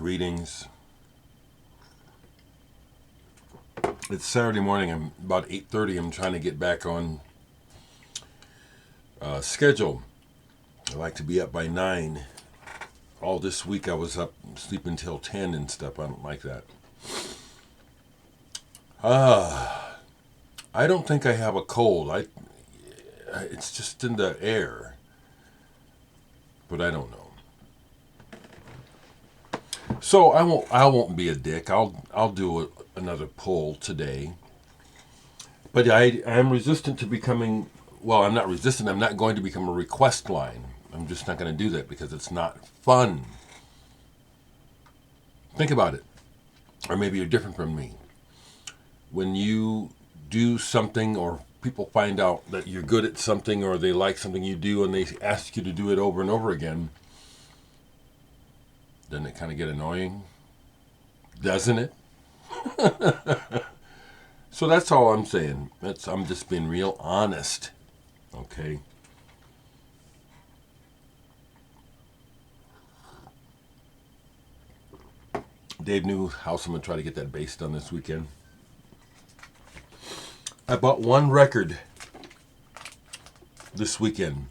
Greetings. It's Saturday morning. I'm about 8:30. I'm trying to get back on schedule. I like to be up by 9. All this week I was up sleeping till 10 and stuff. I don't like that. I don't think I have a cold. It's just in the air. But I don't know. So I won't be a dick. I'll do another poll today. But I am resistant to becoming, well, I'm not resistant. I'm not going to become a request line. I'm just not going to do that because it's not fun. Think about it. Or maybe you're different from me. When you do something or people find out that you're good at something or they like something you do and they ask you to do it over and over again, doesn't it kind of get annoying? Doesn't it? So that's all I'm saying. I'm just being real honest. Okay? Dave knew house I'm going to try to get that bass done this weekend. I bought one record this weekend.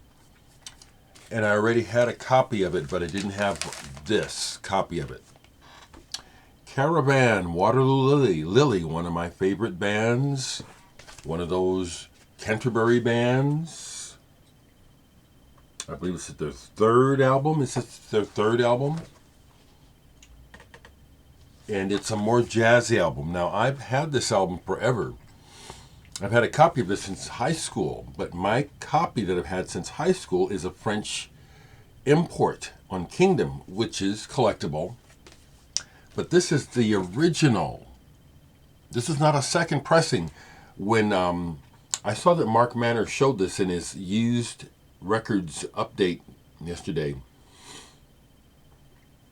And I already had a copy of it, but I didn't have this copy of it. Caravan, Waterloo Lily, one of my favorite bands. One of those Canterbury bands. I believe it's their third album. Is it their third album? And it's a more jazzy album. Now, I've had this album forever. I've had a copy of this since high school, but my copy that I've had since high school is a French import on Kingdom, which is collectible. But this is the original. This is not a second pressing. When I saw that Mark Manor showed this in his used records update yesterday,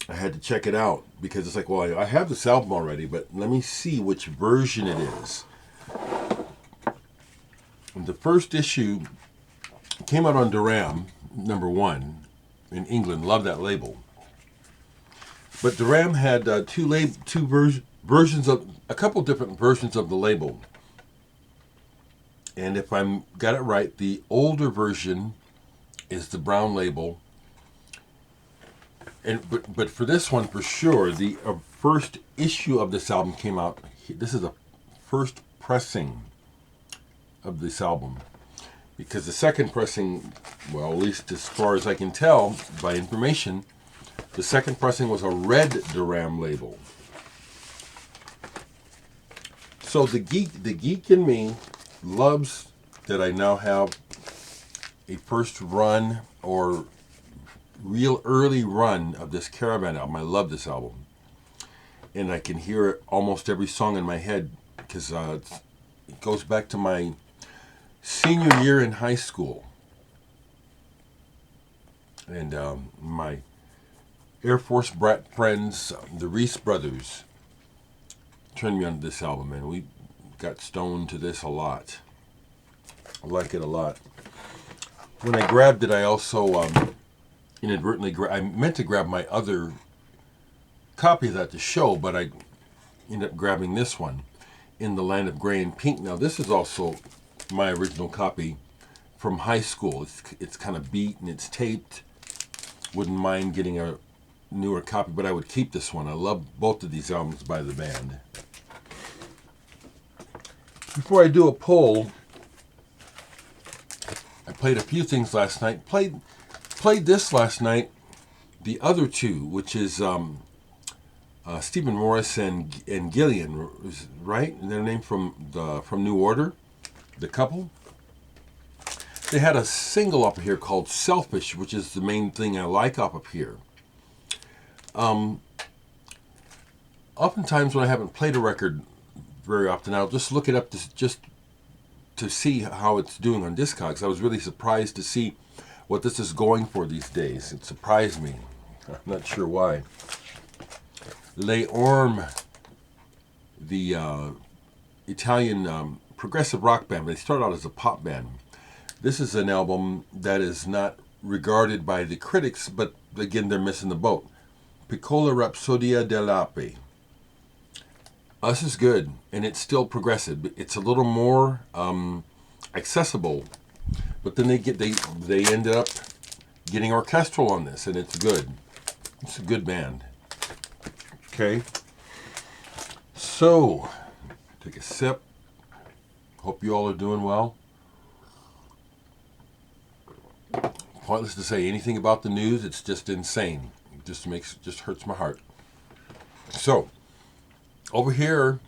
I had to check it out because it's like, well, I have this album already, but let me see which version it is. And the first issue came out on Dereck, #1, in England. Love that label. But Dereck had versions of, a couple different versions of the label. And if I'm got it right, the older version is the brown label. And but for this one, for sure, the first issue of this album came out. This is the first pressing of this album, because the second pressing, well, at least as far as I can tell by information, the second pressing was a red Dereck label. So the geek in me loves that I now have a first run or real early run of this Caravan album. I love this album, and I can hear almost every song in my head because it goes back to my senior year in high school, and my Air Force brat friends, the Reese brothers, turned me on to this album, and we got stoned to this a lot. I like it a lot. When I grabbed it, I also inadvertently I meant to grab my other copy of that to show, but I ended up grabbing this one, In the Land of Gray and Pink. Now, this is also my original copy from high school. It's kind of beat and it's taped. Wouldn't mind getting a newer copy, but I would keep this one. I love both of these albums by the band. Before I do a poll, I played a few things last night. Played this last night. The other two, which is Stephen Morris and Gillian, right? And their name from New Order. The couple, they had a single up here called Selfish, which is the main thing I like up here. Oftentimes when I haven't played a record very often, I'll just look it up just to see how it's doing on Discogs. I was really surprised to see what this is going for these days. It surprised me. I'm not sure why. Les Orme, the Italian progressive rock band. They started out as a pop band. This is an album that is not regarded by the critics, but again, they're missing the boat. Piccola Rapsodie Dell'Ape. This is good, and it's still progressive. It's a little more accessible, but then they ended up getting orchestral on this, and it's good. It's a good band. Okay, so take a sip. Hope you all are doing well. Pointless to say anything about the news. It's just insane. It just hurts my heart. So over here,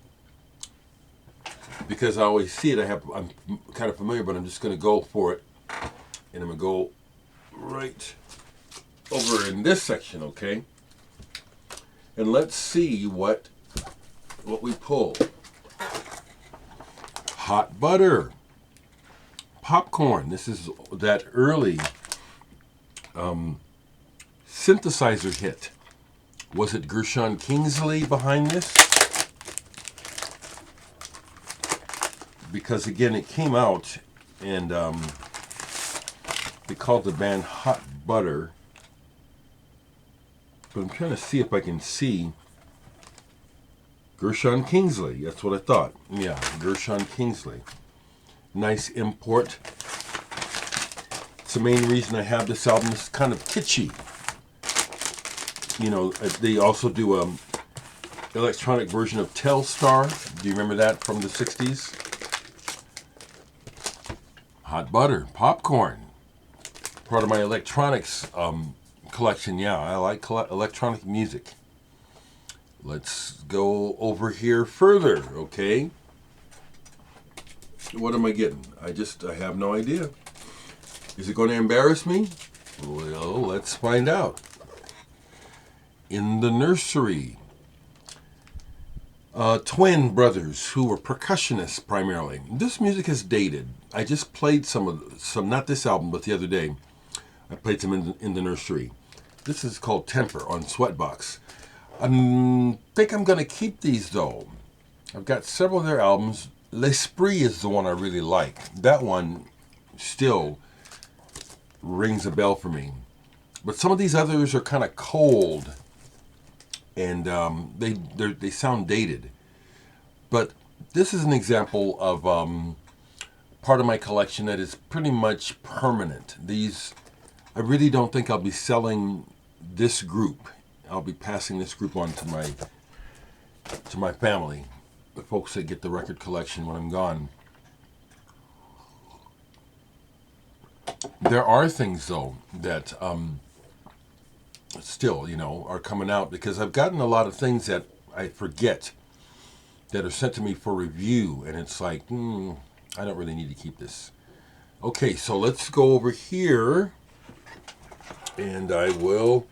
because I always see it, I'm kind of familiar, but I'm just going to go for it, and I'm going to go right over in this section, okay? And let's see what we pull. Hot butter, popcorn. This is that early synthesizer hit. Was it Gershon Kingsley behind this? Because again, it came out and they called the band Hot Butter. But I'm trying to see if I can see Gershon Kingsley. That's what I thought. Yeah, Gershon Kingsley. Nice import. It's the main reason I have this album. It's kind of kitschy. You know, they also do electronic version of Telstar. Do you remember that from the 60s? Hot butter, popcorn. Part of my electronics collection. Yeah, I like electronic music. Let's go over here further, okay? What am I getting? I have no idea. Is it going to embarrass me? Well, let's find out. In the Nursery, twin brothers who were percussionists primarily. This music is dated. I just played some, not this album, but the other day. I played some in the Nursery. This is called Temper on Sweatbox. I think I'm going to keep these though. I've got several of their albums. L'Esprit is the one I really like. That one still rings a bell for me. But some of these others are kind of cold, and they sound dated. But this is an example of part of my collection that is pretty much permanent. I really don't think I'll be selling this group. I'll be passing this group on to my family, the folks that get the record collection when I'm gone. There are things though that still, are coming out, because I've gotten a lot of things that I forget that are sent to me for review, and it's like, I don't really need to keep this. Okay, so let's go over here, and I will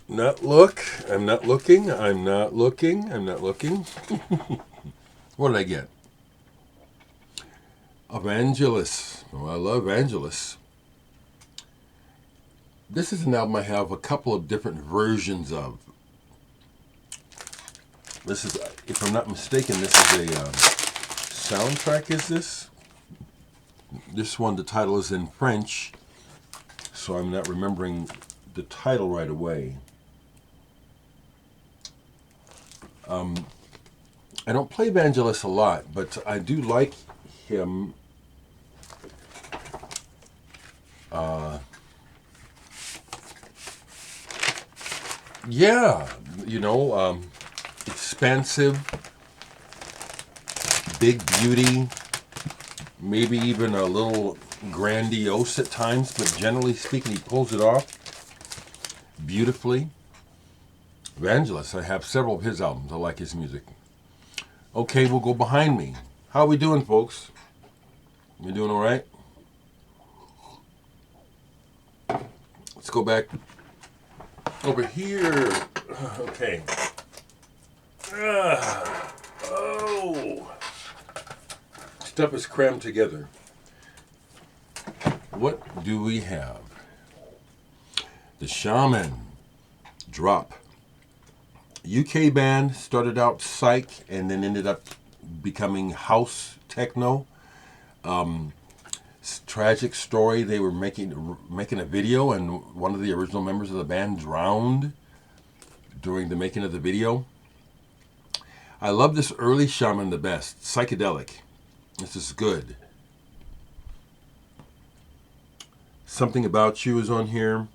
not look. I'm not looking. I'm not looking. I'm not looking. What did I get? Vangelis. Oh, I love Vangelis. This is an album I have a couple of different versions of. This is, if I'm not mistaken, this is a soundtrack, is this? This one, the title is in French, so I'm not remembering the title right away. I don't play Vangelis a lot, but I do like him. Yeah, expansive, big beauty, maybe even a little grandiose at times, but generally speaking, he pulls it off beautifully. Vangelis, I have several of his albums. I like his music. Okay, we'll go behind me. How are we doing, folks? We doing all right? Let's go back over here. Okay. Stuff is crammed together. What do we have? The Shamen. Drop. UK band, started out psych and then ended up becoming house techno. Tragic story. They were making a video, and one of the original members of the band drowned. during the making of the video. I love this early Shaman the best. Psychedelic. This is good. Something About You is on here.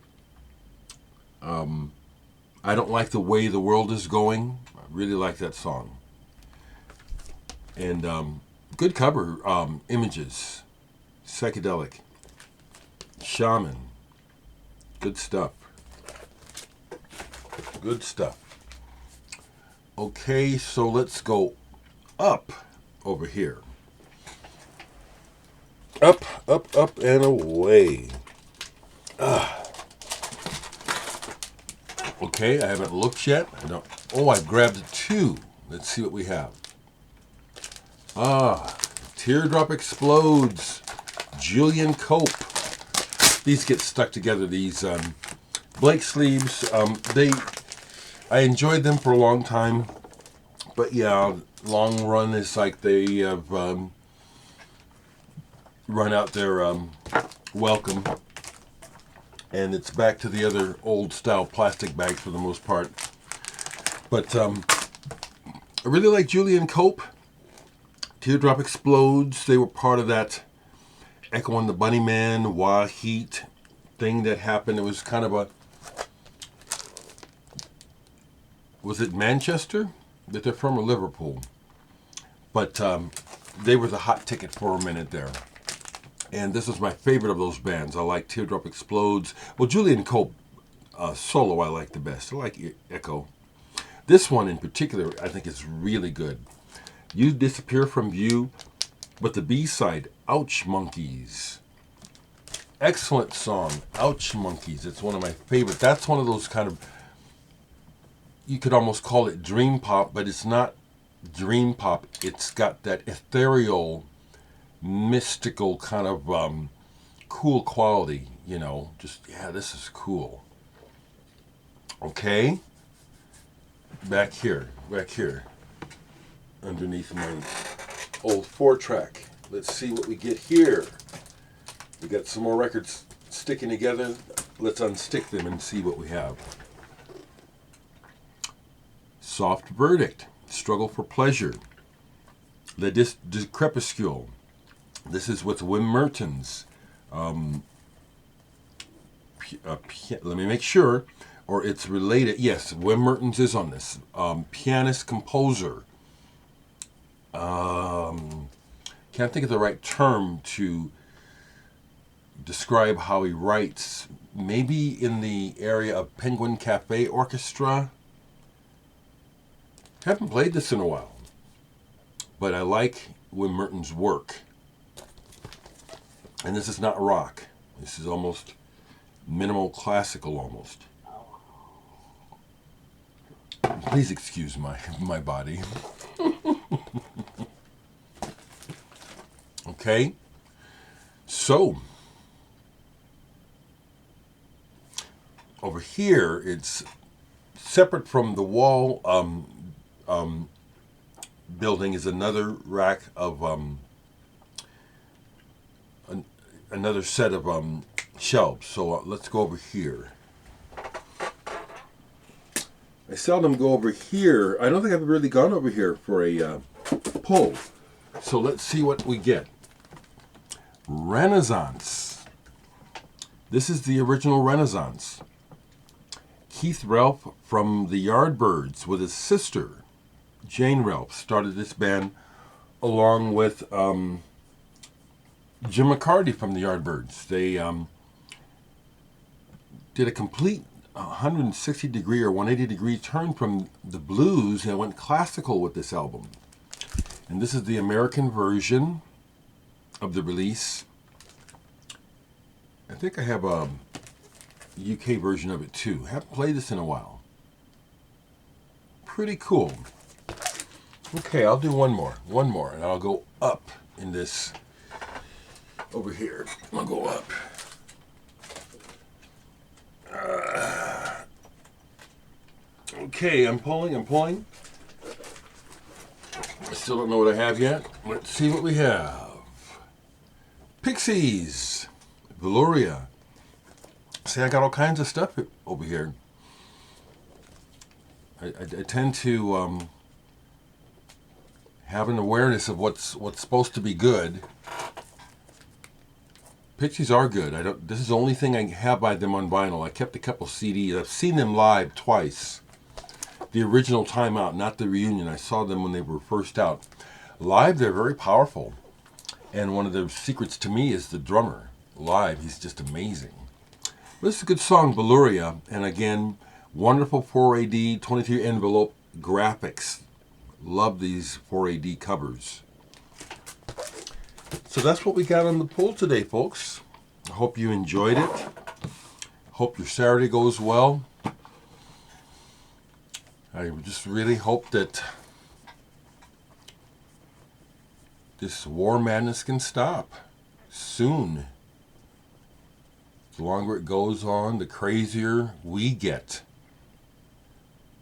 I Don't Like the Way the World is Going. I really like that song. And good cover images. Psychedelic. Shaman. Good stuff. Good stuff. Okay, so let's go up over here. Up, up, up, and away. Okay, I haven't looked yet. I grabbed two. Let's see what we have. Teardrop Explodes. Julian Cope. These get stuck together, these Blake sleeves. I enjoyed them for a long time. But yeah, long run is like they have run out their welcome. And it's back to the other old style plastic bags for the most part. But I really like Julian Cope. Teardrop Explodes. They were part of that Echo and the Bunnyman, Wah Heat thing that happened. It was kind of a... Was it Manchester that they're from, or Liverpool? But they were the hot ticket for a minute there. And this is my favorite of those bands. I like Teardrop Explodes. Well, Julian Cope solo I like the best. I like Echo. This one in particular I think is really good. You Disappear From View, but the B-side, Ouch Monkeys. Excellent song, Ouch Monkeys. It's one of my favorite. That's one of those kind of, you could almost call it dream pop, but it's not dream pop. It's got that ethereal, mystical kind of cool quality, you know. Just, yeah, this is cool. Okay. Back here. Underneath my old 4-track. Let's see what we get here. We got some more records sticking together. Let's unstick them and see what we have. Soft Verdict. Struggle for Pleasure. Le Crepuscule. This is with Wim Mertens. Let me make sure, or it's related. Yes, Wim Mertens is on this. Pianist, composer. Can't think of the right term to describe how he writes. Maybe in the area of Penguin Cafe Orchestra. Haven't played this in a while, but I like Wim Mertens' work. And this is not rock. This is almost minimal classical almost. Please excuse my body. Okay. So, over here, it's separate from the wall building is another rack of another set of shelves. So let's go over here. I seldom go over here. I don't think I've really gone over here for a pull. So let's see what we get. Renaissance. This is the original Renaissance. Keith Relf from the Yardbirds with his sister, Jane Relf, started this band along with Jim McCarty from the Yardbirds. They did a complete 160-degree or 180-degree turn from the blues and went classical with this album. And this is the American version of the release. I think I have a UK version of it too. Haven't played this in a while. Pretty cool. Okay, I'll do one more, and I'll go up in this over here. I'll go up. Okay, I'm pulling. I still don't know what I have yet. Let's see what we have. Pixies. Velouria. See, I got all kinds of stuff over here. I tend to have an awareness of what's supposed to be good. Pixies are good. This is the only thing I have by them on vinyl. I kept a couple CDs. I've seen them live twice. The original time out, not the reunion. I saw them when they were first out. Live, they're very powerful. And one of their secrets to me is the drummer. Live, he's just amazing. This is a good song, Velouria. And again, wonderful 4AD 23 envelope graphics. Love these 4AD covers. So that's what we got on the pull today, folks. I hope you enjoyed it. Hope your Saturday goes well. I just really hope that this war madness can stop soon. The longer it goes on, the crazier we get.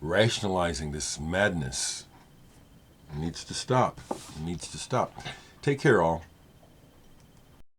Rationalizing this madness. It needs to stop. It needs to stop. Take care, all.